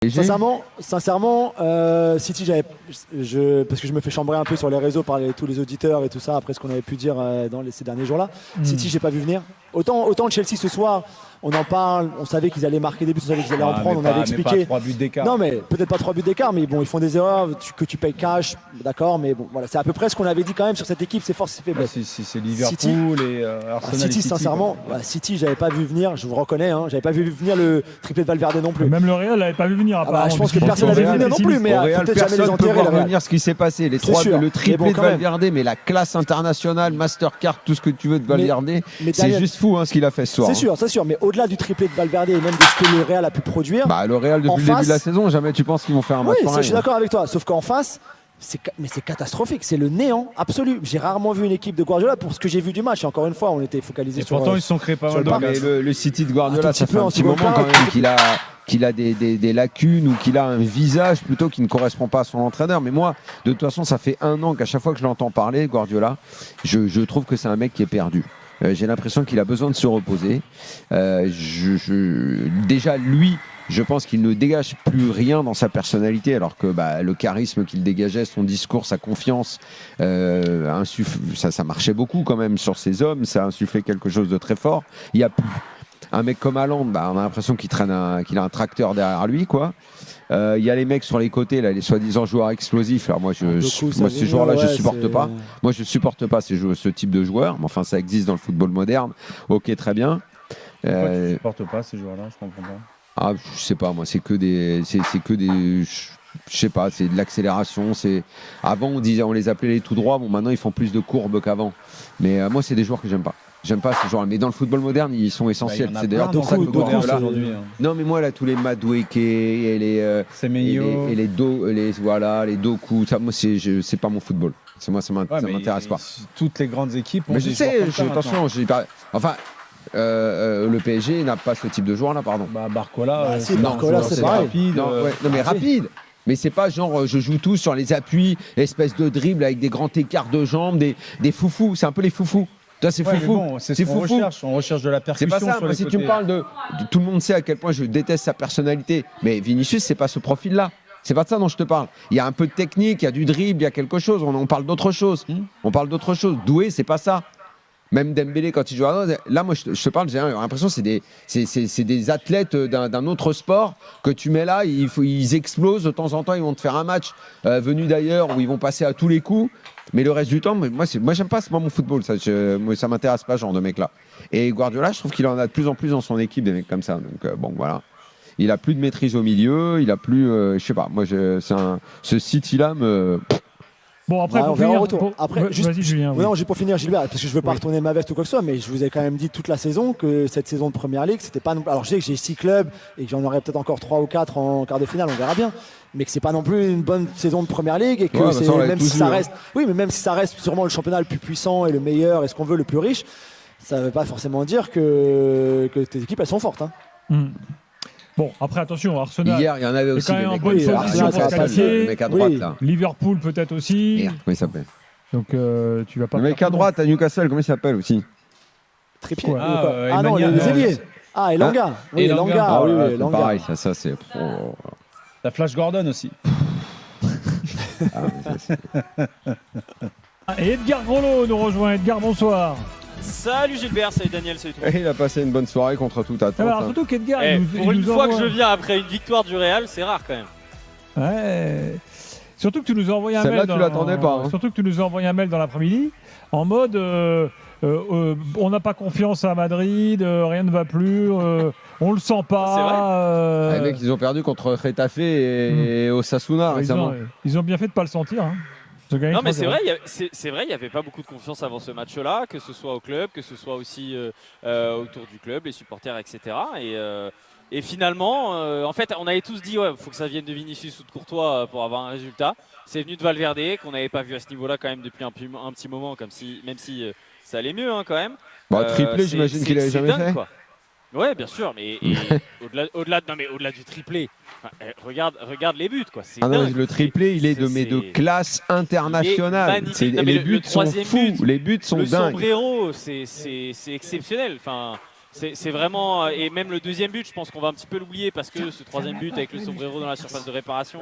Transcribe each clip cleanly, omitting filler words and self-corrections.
Sincèrement, City, parce que je me fais chambrer un peu sur les réseaux par tous les auditeurs et tout ça, après ce qu'on avait pu dire ces derniers jours-là. City, j'ai pas vu venir. Autant Chelsea ce soir, on en parle, on savait qu'ils allaient marquer des buts, on savait qu'ils allaient en prendre, on avait expliqué. Mais pas 3 buts d'écart. Non, mais peut-être pas 3 buts d'écart, mais bon, ils font des erreurs que tu payes cash, d'accord, mais bon, voilà, c'est à peu près ce qu'on avait dit quand même sur cette équipe, c'est force, c'est faiblesse. C'est Liverpool et Arsenal. City, sincèrement, City, j'avais pas vu venir, je vous reconnais, j'avais pas vu venir le triplé de Valverde non plus. Même le Real l'avait pas vu venir. Je pense que personne l'avait vu venir non plus, mais peut-être jamais les enterrer. Revenir ce qui s'est passé, le triplé de Valverde, mais la classe internationale, Mastercard, tout ce que tu veux de Valverde, c'est juste fou ce qu'il a fait ce soir. C'est sûr, mais au-delà du triplé de Valverde et même de ce que le Real a pu produire. Le Real depuis le début de la saison, jamais tu penses qu'ils vont faire un match pareil. Je suis d'accord avec toi, sauf qu'en face, c'est catastrophique, c'est le néant absolu. J'ai rarement vu une équipe de Guardiola pour ce que j'ai vu du match. Et encore une fois, on était focalisé sur. Pourtant, ils se sont créés pas mal de mais le City de Guardiola, ça fait un petit moment quand même qu'il a des lacunes ou qu'il a un visage plutôt qui ne correspond pas à son entraîneur. Mais moi, de toute façon, ça fait 1 an qu'à chaque fois que je l'entends parler, Guardiola, je trouve que c'est un mec qui est perdu. J'ai l'impression qu'il a besoin de se reposer. Déjà, lui, je pense qu'il ne dégage plus rien dans sa personnalité, alors que le charisme qu'il dégageait, son discours, sa confiance, ça marchait beaucoup quand même sur ces hommes. Ça a insufflé quelque chose de très fort. Il y a un mec comme Haaland, on a l'impression qu'il a un tracteur derrière lui, quoi. Il y a les mecs sur les côtés, là, les soi-disant joueurs explosifs. Alors moi, ces joueurs-là, je supporte pas. Moi, je supporte pas ce type de joueurs. Mais enfin, ça existe dans le football moderne. Ok, très bien. Pourquoi tu supportes pas ces joueurs-là? Je comprends pas. Je sais pas. Moi, c'est que des. Je sais pas. C'est de l'accélération. Avant, on les appelait les tout droits. Bon, maintenant, ils font plus de courbes qu'avant. Mais moi, c'est des joueurs que j'aime pas. J'aime pas ces joueurs, mais dans le football moderne, ils sont essentiels. C'est d'ailleurs pour ça que aujourd'hui. Non, mais moi là, tous les Madueke et les Doku, ça, moi c'est pas mon football. Moi, ça m'intéresse pas. Toutes les grandes équipes. Mais je sais. Attention, je dis pas. Enfin. Le PSG n'a pas ce type de joueur là, pardon. Barcola, Barcola, c'est rapide. Non, mais rapide. Mais c'est pas genre je joue tout sur les appuis, espèce de dribble avec des grands écarts de jambes, des foufous. C'est un peu les foufous. Toi, c'est foufou. Bon, c'est ce qu'on recherche. On recherche de la percussion. C'est pas ça. Sur les si côtés. tu me parles de. Tout le monde sait à quel point je déteste sa personnalité. Mais Vinicius, c'est pas ce profil-là. C'est pas de ça dont je te parle. Il y a un peu de technique, il y a du dribble, il y a quelque chose. On parle d'autre chose. On parle d'autre chose. Doué, c'est pas ça. Même Dembélé, quand il joue là, moi, je te parle, j'ai l'impression que c'est des athlètes d'un autre sport que tu mets là, ils explosent de temps en temps, ils vont te faire un match venu d'ailleurs où ils vont passer à tous les coups. Mais le reste du temps, moi j'aime pas, c'est pas mon football, ça m'intéresse pas, ce genre de mec-là. Et Guardiola, je trouve qu'il en a de plus en plus dans son équipe, des mecs comme ça. Donc bon, voilà. Il a plus de maîtrise au milieu, il a plus, je sais pas, moi, ce City-là me. Bon, après, on verra en retour. Vas-y, Julien. Non, juste pour finir, Gilbert, parce que je veux pas retourner ma veste ou quoi que ce soit, mais je vous ai quand même dit toute la saison que cette saison de Première Ligue, c'était pas non plus. Alors, je sais que j'ai 6 clubs et que j'en aurai peut-être encore 3 ou 4 en quart de finale, on verra bien. Mais que c'est pas non plus une bonne saison de Première Ligue et que même si ça reste, mais même si ça reste sûrement le championnat le plus puissant et le meilleur et ce qu'on veut le plus riche, ça veut pas forcément dire que tes équipes elles sont fortes. Bon, après, attention, Arsenal. Hier, il y en avait aussi. Quand même en bonne position pour se qualifier. Le mec à droite, là. Liverpool, peut-être aussi. Merde, comment il s'appelle? Donc, tu vas pas. Le mec à droite à Newcastle, comment il s'appelle aussi? Trépied. Non, les ailiers. Elanga. Oui, Elanga. Oui, Elanga. Pareil, ça c'est. La Flash Gordon aussi. Et Edgar Grolot nous rejoint. Edgar, bonsoir. Salut Gilbert, salut Daniel, salut tout le monde. Il a passé une bonne soirée contre toute attente. Alors, surtout qu'Edgar, pour une fois que je viens après une victoire du Real, c'est rare quand même. Ouais. Surtout que tu nous as envoyé un mail. Celle-là, tu l'attendais pas. Surtout que tu nous as envoyé un mail dans l'après-midi en mode on n'a pas confiance à Madrid, rien ne va plus, on le sent pas. Les mecs, ils ont perdu contre Getafe et Osasuna récemment. Ils ont bien fait de pas le sentir. Non mais c'est vrai, il n'y avait pas beaucoup de confiance avant ce match-là, que ce soit au club, que ce soit aussi autour du club, les supporters, etc. Et finalement, en fait, on avait tous dit faut que ça vienne de Vinicius ou de Courtois pour avoir un résultat. C'est venu de Valverde, qu'on n'avait pas vu à ce niveau-là quand même depuis un petit moment, même si ça allait mieux quand même. Triplé, j'imagine qu'il n'avait jamais fait. Ouais, bien sûr, mais au-delà du triplé, regarde les buts, quoi. Le triplé, il est de classe internationale. Les buts sont fous, les buts sont dingues. Le sombrero, c'est exceptionnel. Enfin, c'est vraiment, et même le deuxième but, je pense qu'on va un petit peu l'oublier parce que ce troisième but avec le sombrero dans la surface de réparation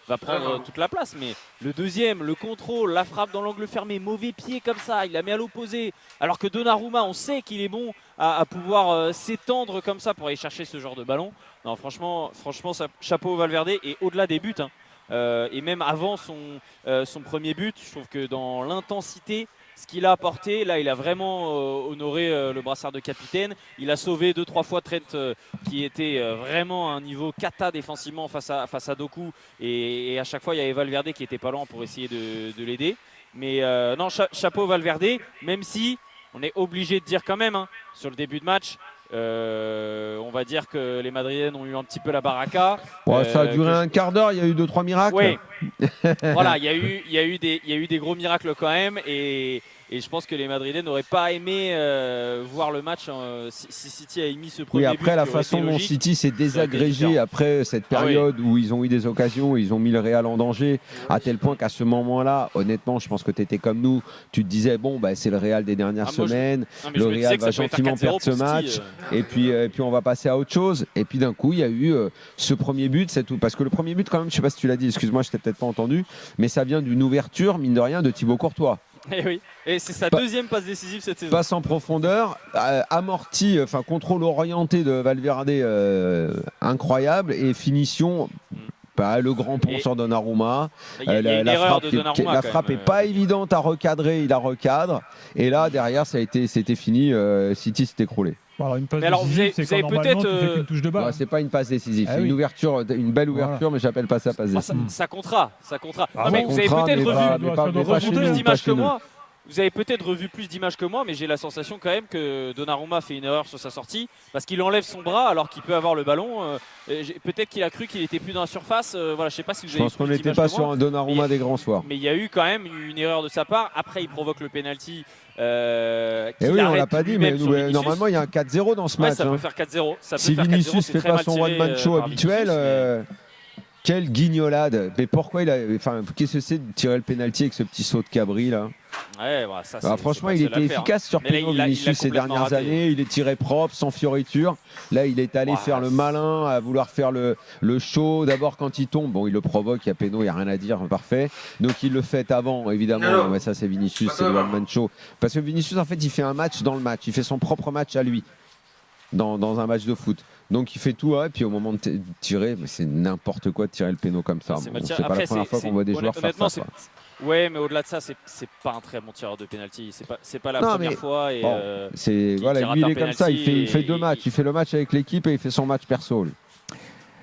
va prendre toute la place. Mais le deuxième, le contrôle, la frappe dans l'angle fermé, mauvais pied comme ça, il la met à l'opposé. Alors que Donnarumma, on sait qu'il est bon à pouvoir s'étendre comme ça pour aller chercher ce genre de ballon. Non, franchement, chapeau Valverde, et au-delà des buts, hein, et même avant son premier but, je trouve que dans l'intensité, ce qu'il a apporté, là il a vraiment honoré le brassard de capitaine. Il a sauvé 2-3 fois Trent qui était vraiment à un niveau cata défensivement face à Doku, et à chaque fois il y avait Valverde qui était pas lent pour essayer de l'aider. Mais non, chapeau Valverde, même si on est obligé de dire quand même, hein, sur le début de match, on va dire que les Madrilènes ont eu un petit peu la baraka. Ça a duré un quart d'heure, il y a eu 2-3 miracles. Oui, voilà, il y a eu des gros miracles quand même, et je pense que les Madrilènes n'auraient pas aimé voir le match si City avait mis ce premier but. Oui, après la façon dont City s'est désagrégé après cette période où ils ont eu des occasions, ils ont mis le Real en danger, à tel point qu'à ce moment-là, honnêtement, je pense que tu étais comme nous, tu te disais bon, bah, c'est le Real des dernières semaines, le Real va gentiment perdre ce match, et puis on va passer à autre chose. Et puis d'un coup, il y a eu ce premier but, c'est tout. Parce que le premier but, quand même, je sais pas si tu l'as dit, excuse-moi, je t'ai peut-être pas entendu, mais ça vient d'une ouverture, mine de rien, de Thibaut Courtois. Et oui, et c'est sa deuxième passe décisive cette saison. Passe en profondeur, amorti, enfin contrôle orienté de Valverde incroyable, et finition. Le grand pont sur Donnarumma. La frappe n'est pas évidente à recadrer, il la recadre. Et là, derrière, c'était fini. City s'est écroulé. Alors, une passe décisive, c'est quand normalement tu fais qu'une touche de balle. C'est pas une passe décisive, c'est oui. une ouverture, une belle ouverture, mais j'appelle pas ça passe décisive. Ça comptera. Ah mais bon, vous avez peut-être revu plus d'images que nous. moi. Vous avez peut-être revu plus d'images que moi, mais j'ai la sensation quand même que Donnarumma fait une erreur sur sa sortie parce qu'il enlève son bras alors qu'il peut avoir le ballon. Peut-être qu'il a cru qu'il était plus dans la surface. Voilà, je sais pas si vous avez. Je pense qu'on n'était pas sur un Donnarumma des grands soirs. Mais il y a eu quand même une erreur de sa part. Après, il provoque le penalty. Et oui, on l'a pas dit, mais normalement il y a un 4-0 dans ce match. Ça peut faire 4-0. Si Vinicius fait pas son one-man show habituel. Quelle guignolade! Mais pourquoi qu'est-ce que c'est de tirer le pénalty avec ce petit saut de cabri là? Ouais, bah, ça, franchement, il était efficace sur Peno, Vinicius ces dernières années. Il est tiré propre, sans fioriture. Là, il est allé faire le malin, à vouloir faire le show. D'abord, quand il tombe, bon, il le provoque. Il y a Peno, il n'y a rien à dire, parfait. Donc, il le fait avant, évidemment. Mais ça, c'est Vinicius, c'est le one-man show. Parce que Vinicius, en fait, il fait un match dans le match. Il fait son propre match à lui. Dans un match de foot. Donc il fait tout, et puis au moment de tirer, c'est n'importe quoi de tirer le péno comme ça. C'est pas la première fois qu'on voit des joueurs faire ça. Ouais, mais au-delà de ça, c'est pas un très bon tireur de penalty. C'est pas la première fois. Et, lui, il est comme ça. Il fait deux matchs. Il fait le match avec l'équipe et il fait son match perso.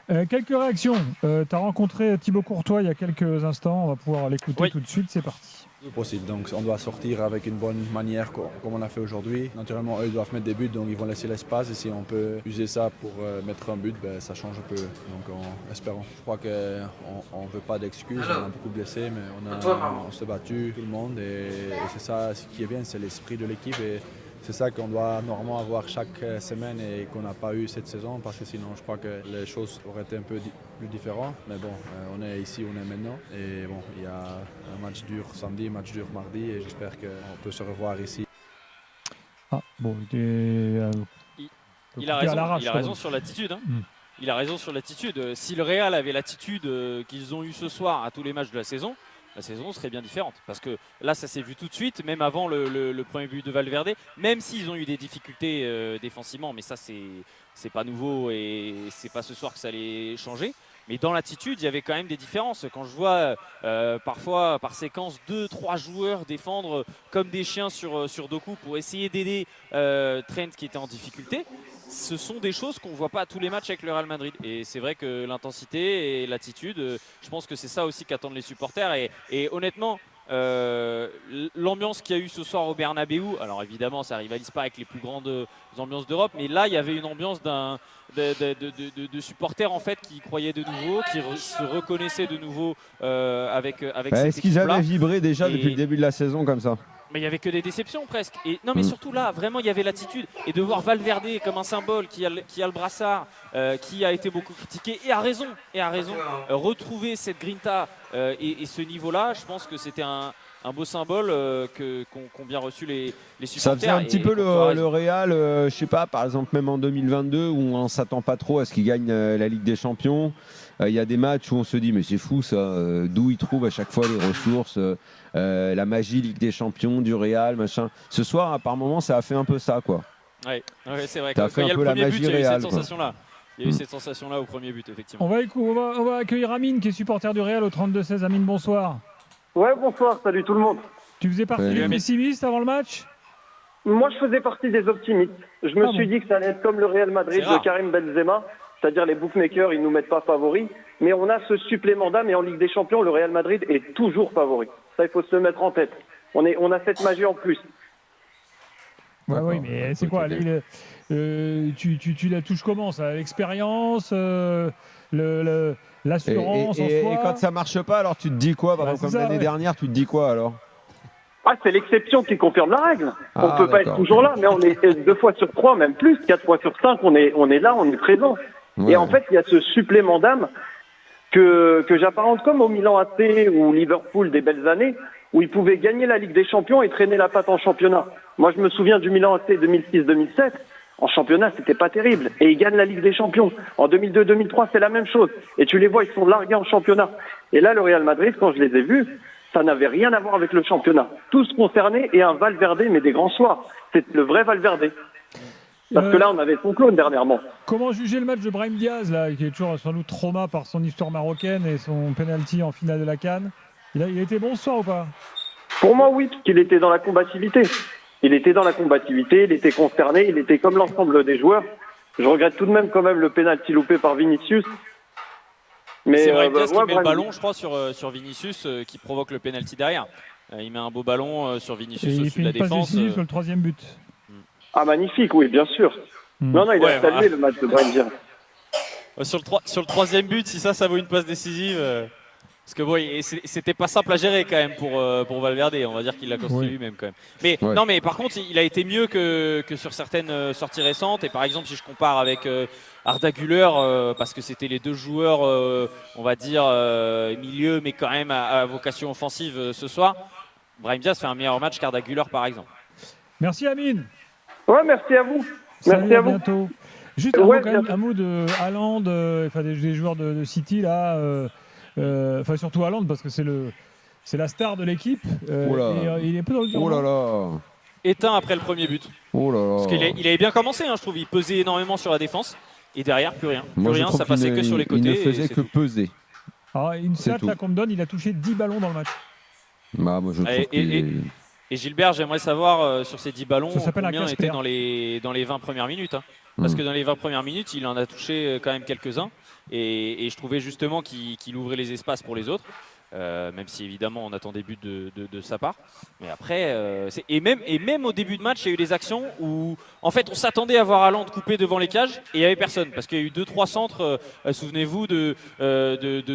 Quelques réactions. Tu as rencontré Thibaut Courtois il y a quelques instants. On va pouvoir l'écouter tout de suite. C'est parti. Possible. Donc on doit sortir avec une bonne manière comme on a fait aujourd'hui. Naturellement, eux doivent mettre des buts, donc ils vont laisser l'espace. Et si on peut user ça pour mettre un but, ça change un peu. Donc espérons. Je crois qu'on ne veut pas d'excuses. On a beaucoup blessés, mais on s'est battu, tout le monde. Et c'est ça ce qui est bien, c'est l'esprit de l'équipe. Et c'est ça qu'on doit normalement avoir chaque semaine et qu'on n'a pas eu cette saison, parce que sinon je crois que les choses auraient été un peu plus différentes. Mais bon, on est ici, on est maintenant. Et bon, il y a un match dur samedi, un match dur mardi, et j'espère qu'on peut se revoir ici. Il a raison sur l'attitude. Hein. Il a raison sur l'attitude. Si le Real avait l'attitude qu'ils ont eu ce soir à tous les matchs de la saison serait bien différente. Parce que là, ça s'est vu tout de suite, même avant le premier but de Valverde, même s'ils ont eu des difficultés défensivement, mais ça, c'est pas nouveau et c'est pas ce soir que ça allait changer. Mais dans l'attitude, il y avait quand même des différences. Quand je vois parfois, par séquence, 2-3 joueurs défendre comme des chiens sur Doku pour essayer d'aider Trent qui était en difficulté, ce sont des choses qu'on ne voit pas à tous les matchs avec le Real Madrid. Et c'est vrai que l'intensité et l'attitude, je pense que c'est ça aussi qu'attendent les supporters. Et honnêtement, l'ambiance qu'il y a eu ce soir au Bernabeu, alors évidemment ça ne rivalise pas avec les plus grandes ambiances d'Europe, mais là il y avait une ambiance de supporters en fait qui croyaient de nouveau, qui se reconnaissaient de nouveau avec cette équipe-là. Est-ce qu'ils avaient vibré déjà depuis le début de la saison comme ça? Mais il n'y avait que des déceptions presque. Et non, mais surtout là, vraiment, il y avait l'attitude. Et de voir Valverde comme un symbole qui a le brassard, qui a été beaucoup critiqué, et a raison, retrouver cette grinta et ce niveau-là, je pense que c'était un un beau symbole qu'ont bien reçu les supporters. Ça faisait un petit peu Courtois le Real, je sais pas, par exemple même en 2022 où on s'attend pas trop à ce qu'il gagne la Ligue des Champions. Il y a des matchs où on se dit mais c'est fou ça, d'où ils trouvent à chaque fois les ressources, la magie Ligue des Champions du Real, machin. Ce soir, par moment, ça a fait un peu ça, quoi. Ouais, c'est vrai. T'as Quand il y a fait un le peu la premier but, magie il y a eu Real, cette quoi. sensation-là. Il y a eu cette sensation-là au premier but, effectivement. On va accueillir Amine, qui est supporter du Real au 32-16. Amine, bonsoir. Ouais, bonsoir, salut tout le monde. Tu faisais partie Salut, des Amine. pessimistes avant le match? Moi, je faisais partie des optimistes. Je me suis dit que ça allait être comme le Real Madrid C'est rare. de Karim Benzema, c'est-à-dire les bookmakers, ils nous mettent pas favoris, mais on a ce supplément d'âme et en Ligue des Champions, le Real Madrid est toujours favori. Ça, il faut se le mettre en tête. On a cette magie en plus. Ouais, oui, mais c'est quoi tu la touches comment ça? L'expérience, l'assurance en soi. Et quand ça marche pas, alors tu te dis quoi? Par Ouais, exemple, c'est comme ça, l'année ouais. dernière, tu te dis quoi alors? Ah, c'est l'exception qui confirme la règle. On Ah, peut pas être d'accord. toujours là, mais on est 2 fois sur 3, même plus, 4 fois sur 5, on est là, on est présent. Ouais. Et en fait, il y a ce supplément d'âme que j'apparente comme au Milan AC ou Liverpool des belles années, où ils pouvaient gagner la Ligue des Champions et traîner la patte en championnat. Moi, je me souviens du Milan AC 2006-2007. En championnat, c'était pas terrible. Et ils gagnent la Ligue des Champions. En 2002-2003, c'est la même chose. Et tu les vois, ils sont largués en championnat. Et là, le Real Madrid, quand je les ai vus, ça n'avait rien à voir avec le championnat. Tous concernés et un Valverde, mais des grands soirs. C'est le vrai Valverde. Parce que là, on avait son clone dernièrement. Comment juger le match de Brahim Diaz, là, qui est toujours sans doute trauma par son histoire marocaine et son penalty en finale de la CAN? Il a été bon ce soir ou pas? Pour moi, oui, parce qu'il était dans la combativité. Il était dans la combativité, il était concerné, il était comme l'ensemble des joueurs. Je regrette tout de même quand même le pénalty loupé par Vinicius. Mais C'est Brahim Diaz qui met le Brahim- ballon, je crois, sur Vinicius, qui provoque le penalty derrière. Il met un beau ballon sur Et Vinicius il au-dessus fait de la une passe défense. décisive sur le 3e but. Ah, magnifique, oui, bien sûr. Non, il Ouais, a salué voilà. le match de Brahim Diaz. Sur le troisième but, si ça vaut une passe décisive. Parce que bon, c'était pas simple à gérer quand même pour Valverde. On va dire qu'il l'a construit Oui. lui-même quand même. Mais Ouais. non, mais par contre, il a été mieux que sur certaines sorties récentes. Et par exemple, si je compare avec Arda Güler, parce que c'était les deux joueurs, on va dire milieu, mais quand même à vocation offensive ce soir. Brahim Diaz fait un meilleur match qu'Arda Güler, par exemple. Merci Amine. Ouais, merci à vous. Salut, Merci à vous. bientôt. Juste un, Ouais, mot, quand même, bien. un mot de Haaland, enfin des joueurs de City là, enfin surtout Haaland parce que c'est la star de l'équipe. Oh là. Et il est un peu dans le dur. Oh là non là. Éteint après le premier but. Oh là là. Parce qu'il il avait bien commencé, hein, je trouve. Il pesait énormément sur la défense. Et derrière, plus rien. Plus Moi, je rien, trouve ça passait qu'il que sur les côtés. Il ne et faisait c'est que tout. peser. Alors, une C'est stat tout. là qu'on me donne, il a touché 10 ballons dans le match. Bah, moi, je trouve Et- qu'il est- Et Gilbert, j'aimerais savoir sur ces 10 ballons Ça s'appelle un combien Casper. étaient dans les 20 premières minutes. Hein. Parce que dans les 20 premières minutes, il en a touché quand même quelques-uns. Et je trouvais justement qu'il ouvrait les espaces pour les autres. Même si évidemment on attend des buts de sa part. Mais après, et même au début de match, il y a eu des actions où en fait on s'attendait à voir Haaland couper devant les cages et il n'y avait personne. Parce qu'il y a eu 2-3 centres, souvenez-vous, de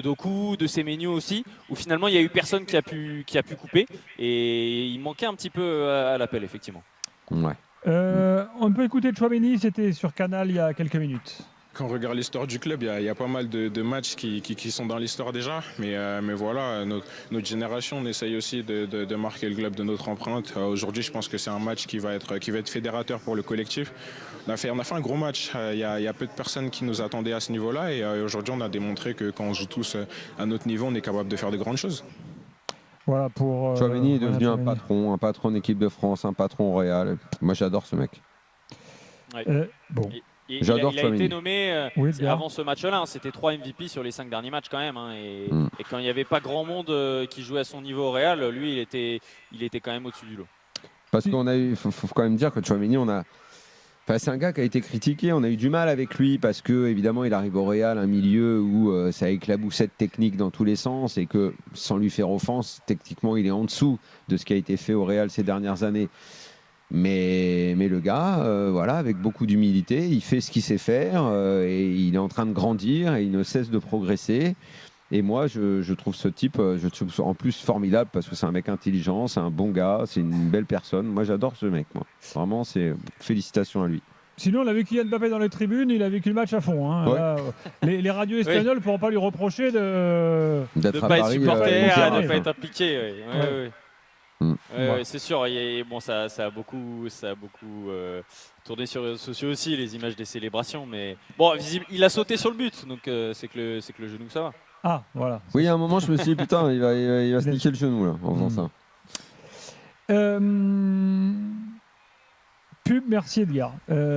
Doku, de Semenyo aussi, où finalement il n'y a eu personne qui a pu couper. Et il manquait un petit peu à l'appel, effectivement. Ouais. On peut écouter Tchouaméni, c'était sur Canal il y a quelques minutes. Quand on regarde l'histoire du club, il y a pas mal de matchs qui sont dans l'histoire déjà. Mais voilà, notre génération, on essaye aussi de marquer le club de notre empreinte. Aujourd'hui, je pense que c'est un match qui va être fédérateur pour le collectif. On a fait un gros match. Il y a peu de personnes qui nous attendaient à ce niveau-là. Et aujourd'hui, on a démontré que quand on joue tous à notre niveau, on est capable de faire de grandes choses. Voilà pour. Tchouaméni est devenu un Tchouaméni. patron d'équipe de France, un patron au Real. Moi, j'adore ce mec. Bon. Et J'adore il a Tchouaméni. été nommé Oui, c'est bien. avant ce match-là. Hein, c'était 3 MVP sur les 5 derniers matchs quand même. Hein, et quand il n'y avait pas grand monde qui jouait à son niveau au Real, lui, il était quand même au-dessus du lot. Parce qu'on a eu, faut quand même dire que Tchouaméni, c'est un gars qui a été critiqué. On a eu du mal avec lui parce que évidemment, il arrive au Real, un milieu où ça éclaboussait de technique dans tous les sens et que, sans lui faire offense, techniquement, il est en dessous de ce qui a été fait au Real ces dernières années. Mais le gars, voilà, avec beaucoup d'humilité, il fait ce qu'il sait faire et il est en train de grandir et il ne cesse de progresser. Et moi, je trouve ce type, je trouve en plus formidable parce que c'est un mec intelligent, c'est un bon gars, c'est une belle personne. Moi, j'adore ce mec. Moi. Vraiment, félicitations à lui. Sinon, on a vu Kylian Mbappé dans les tribunes, il a vécu le match à fond. Hein. Ouais. Là, les radios espagnoles ne pourront pas lui reprocher de. D'être De à ne pas être Paris, supporter, bon de terrain, ne pas hein. être impliqué. Ouais. Ouais, c'est sûr. Bon, ça a beaucoup tourné sur les réseaux sociaux aussi, les images des célébrations. Mais bon, visible, il a sauté sur le but, donc c'est que le genou ça va. Ah, voilà. Oui, à un moment, je me suis dit, putain, il va se niquer le genou là, en faisant ça. Pub, merci Edgar.